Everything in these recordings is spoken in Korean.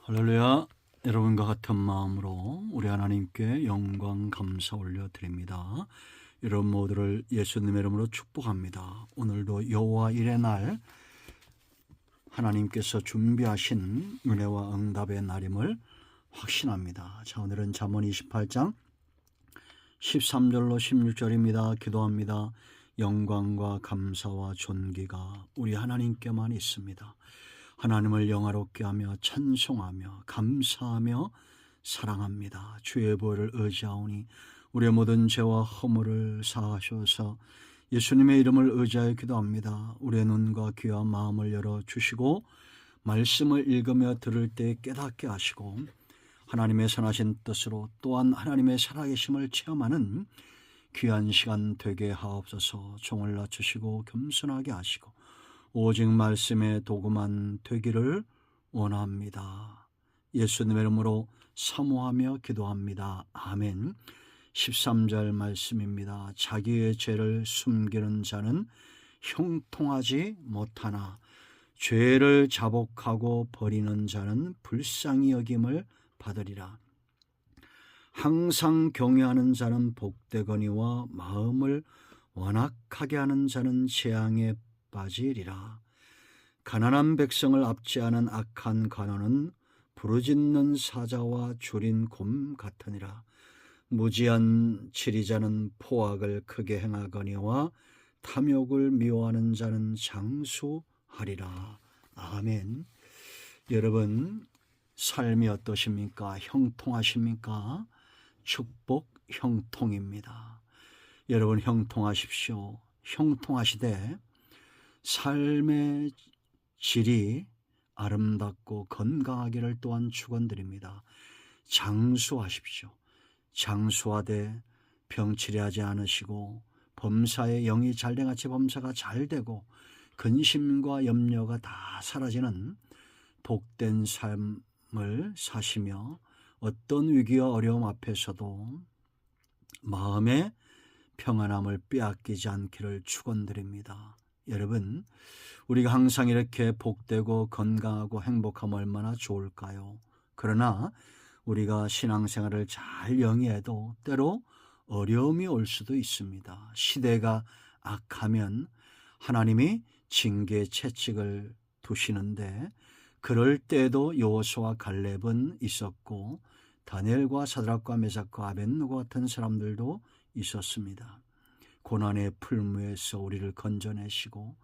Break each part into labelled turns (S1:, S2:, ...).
S1: 할렐루야. 여러분과 같은 마음으로 우리 하나님께 영광 감사 올려드립니다. 여러분 모두를 예수님의 이름으로 축복합니다. 오늘도 여호와 일의 날, 하나님께서 준비하신 은혜와 응답의 날임을 확신합니다. 자, 오늘은 잠언 28장 13절로 16절입니다. 기도합니다. 영광과 감사와 존귀가 우리 하나님께만 있습니다. 하나님을 영화롭게 하며 찬송하며 감사하며 사랑합니다. 주의 보혈을 의지하오니 우리의 모든 죄와 허물을 사하셔서 예수님의 이름을 의지하여 기도합니다. 우리의 눈과 귀와 마음을 열어주시고 말씀을 읽으며 들을 때 깨닫게 하시고 하나님의 선하신 뜻으로 또한 하나님의 살아계심을 체험하는 귀한 시간 되게 하옵소서. 종을 낮추시고 겸손하게 하시고 오직 말씀의 도구만 되기를 원합니다. 예수님의 이름으로 사모하며 기도합니다. 아멘. 13절 말씀입니다. 자기의 죄를 숨기는 자는 형통하지 못하나 죄를 자복하고 버리는 자는 불쌍히 여김을 받으리라. 항상 경외하는 자는 복되거니와 마음을 완악하게 하는 자는 재앙에 빠지리라. 가난한 백성을 압제하는 악한 관원은 부르짖는 사자와 줄인 곰 같으니라. 무지한 지리자는 포악을 크게 행하거니와 탐욕을 미워하는 자는 장수하리라. 아멘. 여러분, 삶이 어떠십니까? 형통하십니까? 축복 형통입니다. 여러분 형통하십시오. 형통하시되 삶의 질이 아름답고 건강하기를 또한 축원드립니다. 장수하십시오. 장수하되 병치레하지 않으시고 범사의 영이 잘돼같이 범사가 잘되고 근심과 염려가 다 사라지는 복된 삶을 사시며 어떤 위기와 어려움 앞에서도 마음의 평안함을 빼앗기지 않기를 축원드립니다. 여러분, 우리가 항상 이렇게 복되고 건강하고 행복하면 얼마나 좋을까요? 그러나 우리가 신앙생활을 잘 영위해도 때로 어려움이 올 수도 있습니다. 시대가 악하면 하나님이 징계 채찍을 두시는데 그럴 때에도 여호수아와 갈렙은 있었고 다니엘과 사드락과 메삭과 아벳느고 같은 사람들도 있었습니다. 고난의 풀무에서 우리를 건져내시고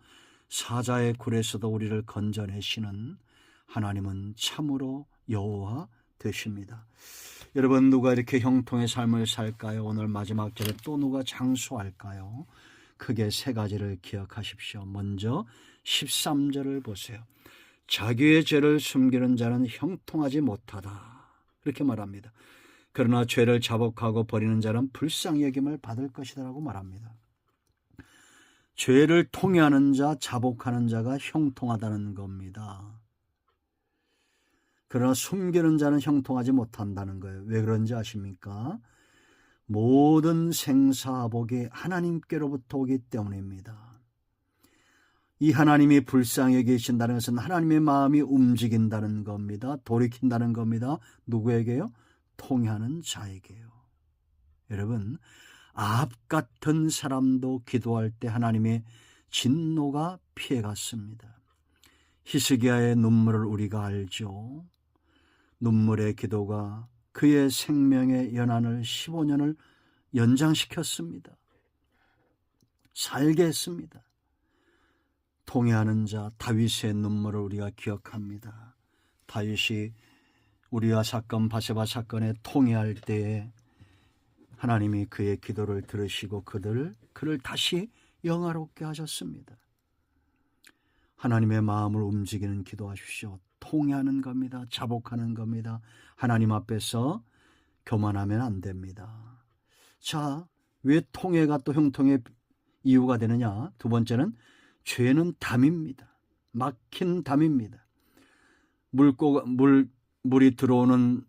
S1: 사자의 굴에서도 우리를 건져내시는 하나님은 참으로 여호와 되십니다. 여러분, 누가 이렇게 형통의 삶을 살까요? 오늘 마지막 절에 또 누가 장수할까요? 크게 세 가지를 기억하십시오. 먼저 13절을 보세요. 자기의 죄를 숨기는 자는 형통하지 못하다, 이렇게 말합니다. 그러나 죄를 자복하고 버리는 자는 불쌍히 여김을 받을 것이라고 말합니다. 죄를 통회하는 자, 자복하는 자가 형통하다는 겁니다. 그러나 숨기는 자는 형통하지 못한다는 거예요. 왜 그런지 아십니까? 모든 생사복이 하나님께로부터 오기 때문입니다. 이 하나님이 불쌍히 여기신다는 것은 하나님의 마음이 움직인다는 겁니다. 돌이킨다는 겁니다. 누구에게요? 통회하는 자에게요. 여러분, 아합 같은 사람도 기도할 때 하나님의 진노가 피해갔습니다. 히스기야의 눈물을 우리가 알죠. 눈물의 기도가 그의 생명의 연한을 15년을 연장시켰습니다. 살게 했습니다. 통회하는 자 다윗의 눈물을 우리가 기억합니다. 다윗이 우리아 사건 바세바 사건에 통회할 때에 하나님이 그의 기도를 들으시고 그를 다시 영화롭게 하셨습니다. 하나님의 마음을 움직이는 기도하십시오. 통회하는 겁니다. 자복하는 겁니다. 하나님 앞에서 교만하면 안 됩니다. 자, 왜 통회가 또 형통의 이유가 되느냐? 두 번째는 죄는 담입니다. 막힌 담입니다. 물이 들어오는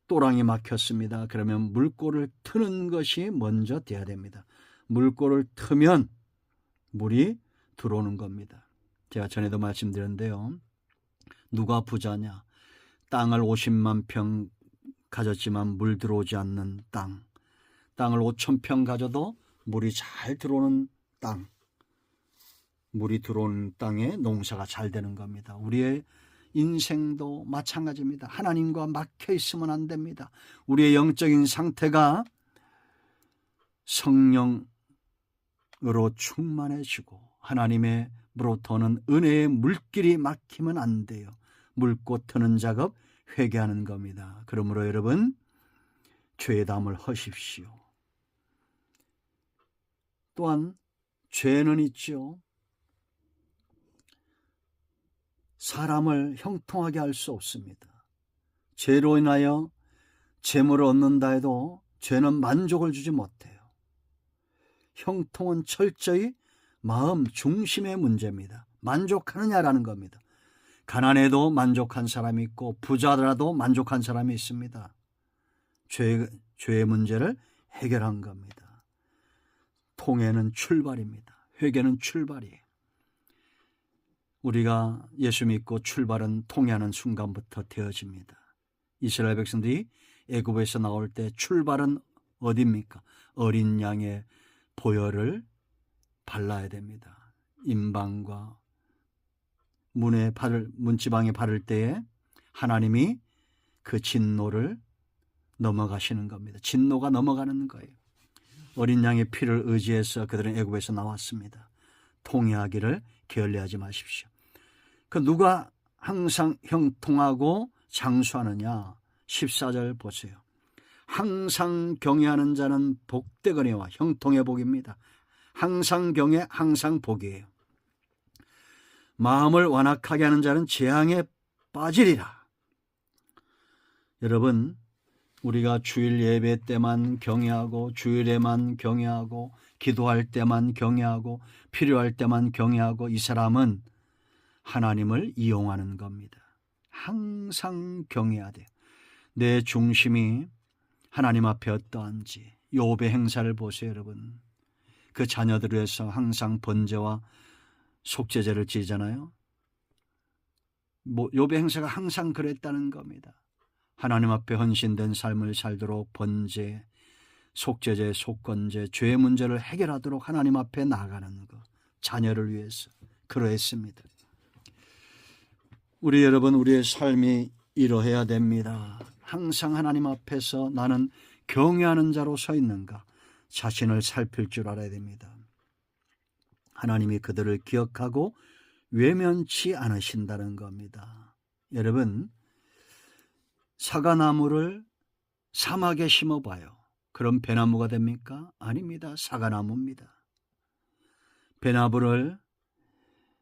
S1: 또랑이 막혔습니다. 그러면 물꼬를 트는 것이 먼저 돼야 됩니다. 물꼬를 트면 물이 들어오는 겁니다. 제가 전에도 말씀드렸는데요. 누가 부자냐? 땅을 50만 평 가졌지만 물 들어오지 않는 땅을 5,000평 가져도 물이 잘 들어오는 땅, 물이 들어오는 땅에 농사가 잘 되는 겁니다. 우리의 인생도 마찬가지입니다. 하나님과 막혀 있으면 안 됩니다. 우리의 영적인 상태가 성령으로 충만해지고 하나님으로부터는 은혜의 물길이 막히면 안 돼요. 묽고 트는 작업 회개하는 겁니다. 그러므로 여러분 죄담을 하십시오. 또한 죄는 있죠. 사람을 형통하게 할 수 없습니다. 죄로 인하여 재물을 얻는다 해도 죄는 만족을 주지 못해요. 형통은 철저히 마음 중심의 문제입니다. 만족하느냐라는 겁니다. 가난해도 만족한 사람이 있고 부자라도 만족한 사람이 있습니다. 죄의 문제를 해결한 겁니다. 통회는 출발입니다. 회개는 출발이에요. 우리가 예수 믿고 출발은 통회하는 순간부터 되어집니다. 이스라엘 백성들이 애굽에서 나올 때 출발은 어디입니까? 어린 양의 보혈을 발라야 됩니다. 임방과 문지방에 바를 때에 하나님이 그 진노를 넘어가시는 겁니다. 진노가 넘어가는 거예요. 어린 양의 피를 의지해서 그들은 애굽에서 나왔습니다. 통회하기를 게을리하지 마십시오. 그 누가 항상 형통하고 장수하느냐? 14절 보세요. 항상 경외하는 자는 복되거니와 형통의 복입니다. 항상 경외, 항상 복이에요. 마음을 완악하게 하는 자는 재앙에 빠지리라. 여러분, 우리가 주일 예배 때만 경외하고 주일에만 경외하고 기도할 때만 경외하고 필요할 때만 경외하고 이 사람은 하나님을 이용하는 겁니다. 항상 경외해야 돼요. 내 중심이 하나님 앞에 어떠한지. 욥의 행사를 보세요, 여러분. 그 자녀들을 위해서 항상 번제와 속죄제를 지잖아요. 욥의 행사가 항상 그랬다는 겁니다. 하나님 앞에 헌신된 삶을 살도록 번제, 속죄제, 속건제, 죄의 문제를 해결하도록 하나님 앞에 나아가는 것. 자녀를 위해서 그러했습니다. 우리 여러분, 우리의 삶이 이러해야 됩니다. 항상 하나님 앞에서 나는 경외하는 자로 서 있는가 자신을 살필 줄 알아야 됩니다. 하나님이 그들을 기억하고 외면치 않으신다는 겁니다. 여러분, 사과나무를 사막에 심어봐요. 그럼 배나무가 됩니까? 아닙니다. 사과나무입니다. 배나무를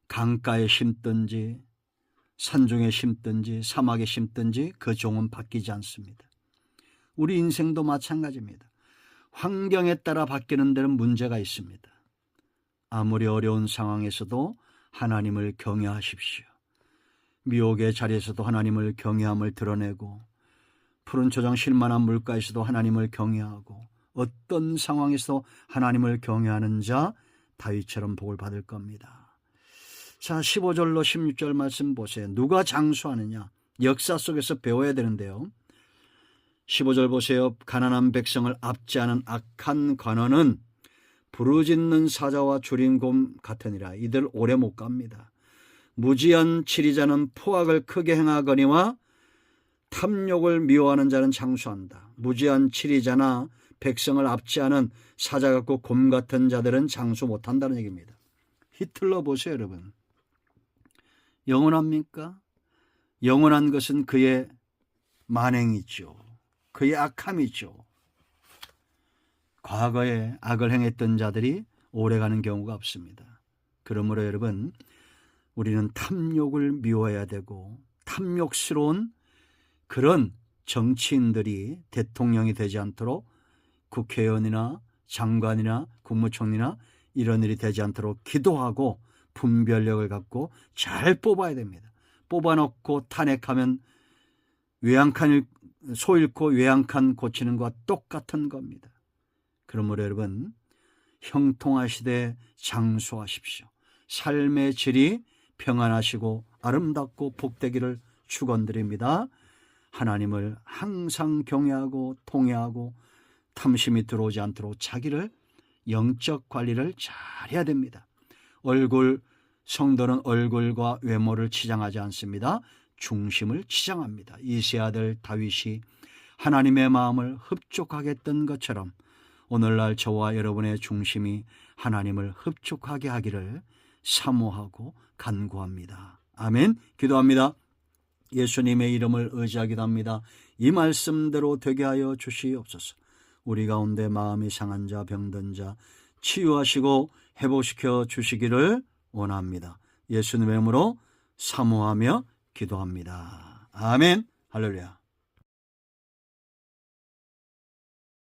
S1: 강가에 심든지 산중에 심든지 사막에 심든지 그 종은 바뀌지 않습니다. 우리 인생도 마찬가지입니다. 환경에 따라 바뀌는 데는 문제가 있습니다. 아무리 어려운 상황에서도 하나님을 경외하십시오. 미혹의 자리에서도 하나님을 경외함을 드러내고 푸른 초장 쉴만한 물가에서도 하나님을 경외하고 어떤 상황에서도 하나님을 경외하는 자 다윗처럼 복을 받을 겁니다. 자, 15절로 16절 말씀 보세요. 누가 장수하느냐? 역사 속에서 배워야 되는데요. 15절 보세요. 가난한 백성을 압제하는 악한 관원은 부르짖는 사자와 주림곰 같으니라. 이들 오래 못 갑니다. 무지한 치리자는 포악을 크게 행하거니와 탐욕을 미워하는 자는 장수한다. 무지한 치리자나 백성을 압제하는 사자 같고 곰 같은 자들은 장수 못한다는 얘기입니다. 히틀러 보세요, 여러분. 영원합니까? 영원한 것은 그의 만행이죠. 그의 악함이죠. 과거에 악을 행했던 자들이 오래가는 경우가 없습니다. 그러므로 여러분, 우리는 탐욕을 미워해야 되고 탐욕스러운 그런 정치인들이 대통령이 되지 않도록 국회의원이나 장관이나 국무총리나 이런 일이 되지 않도록 기도하고 분별력을 갖고 잘 뽑아야 됩니다. 뽑아놓고 탄핵하면 소 잃고 외양간 고치는 것과 똑같은 겁니다. 그러므로 여러분, 형통하시되 장수하십시오. 삶의 질이 평안하시고 아름답고 복되기를 축원드립니다. 하나님을 항상 경외하고 통회하고 탐심이 들어오지 않도록 자기를 영적 관리를 잘 해야 됩니다. 성도는 얼굴과 외모를 치장하지 않습니다. 중심을 치장합니다. 이세 아들 다윗이 하나님의 마음을 흡족하게 했던 것처럼 오늘날 저와 여러분의 중심이 하나님을 흡족하게 하기를 사모하고 간구합니다. 아멘. 기도합니다. 예수님의 이름을 의지하기도 합니다. 이 말씀대로 되게 하여 주시옵소서. 우리 가운데 마음이 상한 자, 병든 자 치유하시고 회복시켜 주시기를 원합니다. 예수님의 이름으로 사모하며 기도합니다. 아멘. 할렐루야.